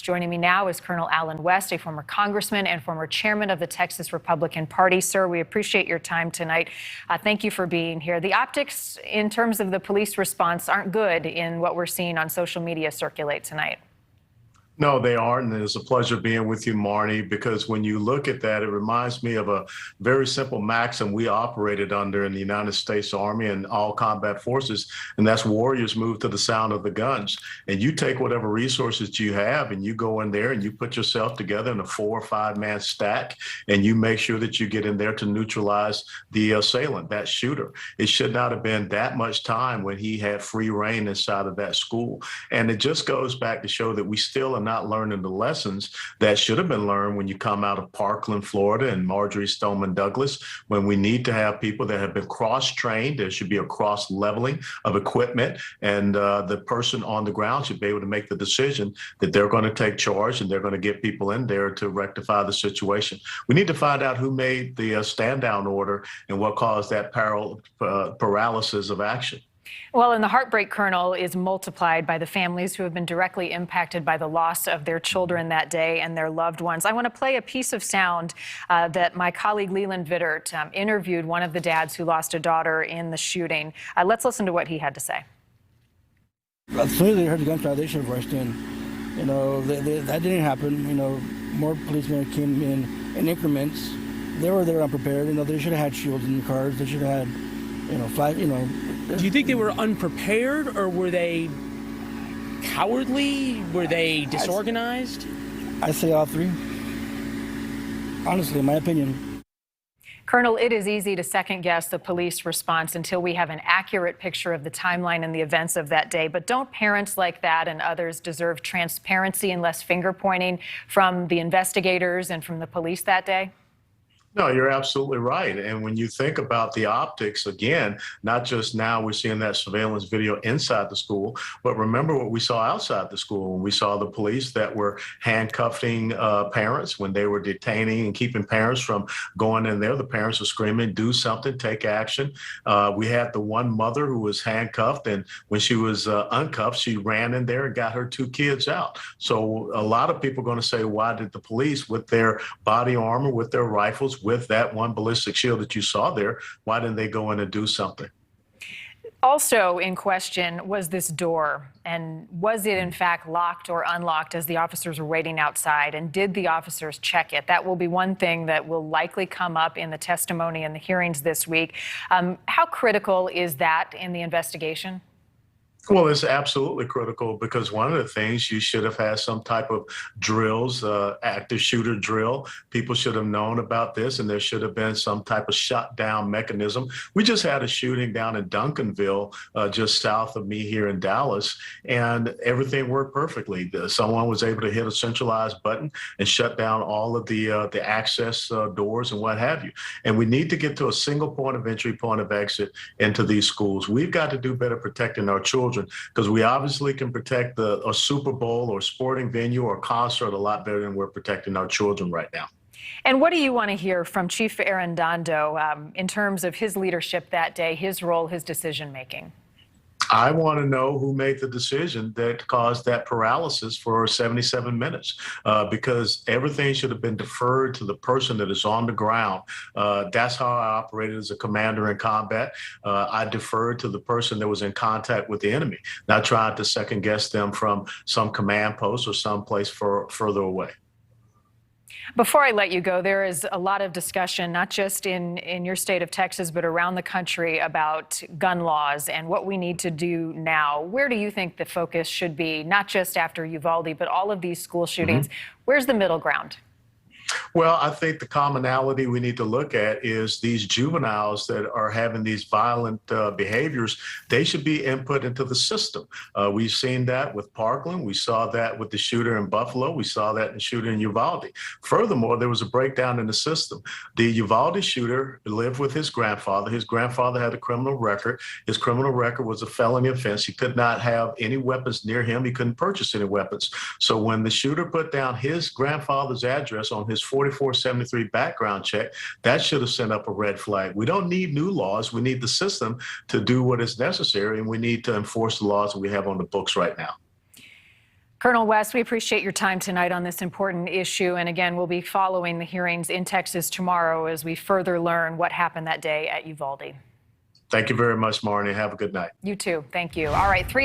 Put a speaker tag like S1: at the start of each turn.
S1: Joining me now is Colonel Allen West, a former congressman and former chairman of the Texas Republican Party. Sir, we appreciate your time tonight. Thank you for being here. The optics in terms of the police response aren't good in what we're seeing on social media circulate tonight.
S2: No, they aren't. And it's a pleasure being with you, Marnie, because when you look at that, it reminds me of a very simple maxim we operated under in the United States Army and all combat forces, and that's warriors move to the sound of the guns. And you take whatever resources you have and you go in there and you put yourself together in a 4 or 5 man stack, and you make sure that you get in there to neutralize the assailant, that shooter. It should not have been that much time when he had free reign inside of that school. And it just goes back to show that we still are not learning the lessons that should have been learned when you come out of Parkland, Florida, and Marjorie Stoneman Douglas, when we need to have people that have been cross-trained. There should be a cross-leveling of equipment, and the person on the ground should be able to make the decision that they're going to take charge and they're going to get people in there to rectify the situation. We need to find out who made the stand-down order and what caused that paralysis of action.
S1: Well, and the heartbreak, Colonel, is multiplied by the families who have been directly impacted by the loss of their children that day and their loved ones. I want to play a piece of sound that my colleague Leland Vittert interviewed one of the dads who lost a daughter in the shooting. Let's listen to what he had to say.
S3: As soon as they heard the gunshot, they should have rushed in. You know, that didn't happen. You know, more policemen came in increments. They were there unprepared. You know, they should have had shields in the cars. They should have had, you know, flag, you know.
S4: Do you think they were unprepared, or were they cowardly? Were they disorganized?
S3: I say all three. Honestly, in my opinion.
S1: Colonel, it is easy to second-guess the police response until we have an accurate picture of the timeline and the events of that day. But don't parents like that and others deserve transparency and less finger-pointing from the investigators and from the police that day?
S2: No, you're absolutely right. And when you think about the optics, again, not just now we're seeing that surveillance video inside the school, but remember what we saw outside the school. When we saw the police that were handcuffing parents, when they were detaining and keeping parents from going in there. The parents were screaming, do something, take action. We had the one mother who was handcuffed, and when she was uncuffed, she ran in there and got her 2 kids out. So a lot of people are going to say, why did the police, with their body armor, with their rifles, with that one ballistic shield that you saw there, why didn't they go in and do something?
S1: Also in question was this door, and was it in fact locked or unlocked as the officers were waiting outside, and did the officers check it? That will be one thing that will likely come up in the testimony and the hearings this week. How critical is that in the investigation?
S2: Well, it's absolutely critical, because one of the things, you should have had some type of drills, active shooter drill. People should have known about this, and there should have been some type of shutdown mechanism. We just had a shooting down in Duncanville, just south of me here in Dallas, and everything worked perfectly. Someone was able to hit a centralized button and shut down all of the access doors and what have you. And we need to get to a single point of entry, point of exit into these schools. We've got to do better protecting our children, because we obviously can protect a Super Bowl or sporting venue or concert a lot better than we're protecting our children right now.
S1: And what do you want to hear from Chief Arredondo in terms of his leadership that day, his role, his decision making?
S2: I want to know who made the decision that caused that paralysis for 77 minutes, because everything should have been deferred to the person that is on the ground. That's how I operated as a commander in combat. I deferred to the person that was in contact with the enemy, not trying to second guess them from some command post or someplace further away.
S1: Before I let you go, there is a lot of discussion, not just in your state of Texas, but around the country, about gun laws and what we need to do now. Where do you think the focus should be, not just after Uvalde, but all of these school shootings? Where's the middle ground?
S2: Well, I think the commonality we need to look at is these juveniles that are having these violent behaviors. They should be input into the system. We've seen that with Parkland. We saw that with the shooter in Buffalo. We saw that in the shooter in Uvalde. Furthermore, there was a breakdown in the system. The Uvalde shooter lived with his grandfather. His grandfather had a criminal record. His criminal record was a felony offense. He could not have any weapons near him. He couldn't purchase any weapons. So when the shooter put down his grandfather's address on his 4473 background check, that should have sent up a red flag. We don't need new laws. We need the system to do what is necessary, and we need to enforce the laws that we have on the books right now.
S1: Colonel West, we appreciate your time tonight on this important issue. And again, we'll be following the hearings in Texas tomorrow as we further learn what happened that day at Uvalde.
S2: Thank you very much, Marnie. Have a good night.
S1: You too. Thank you. All right.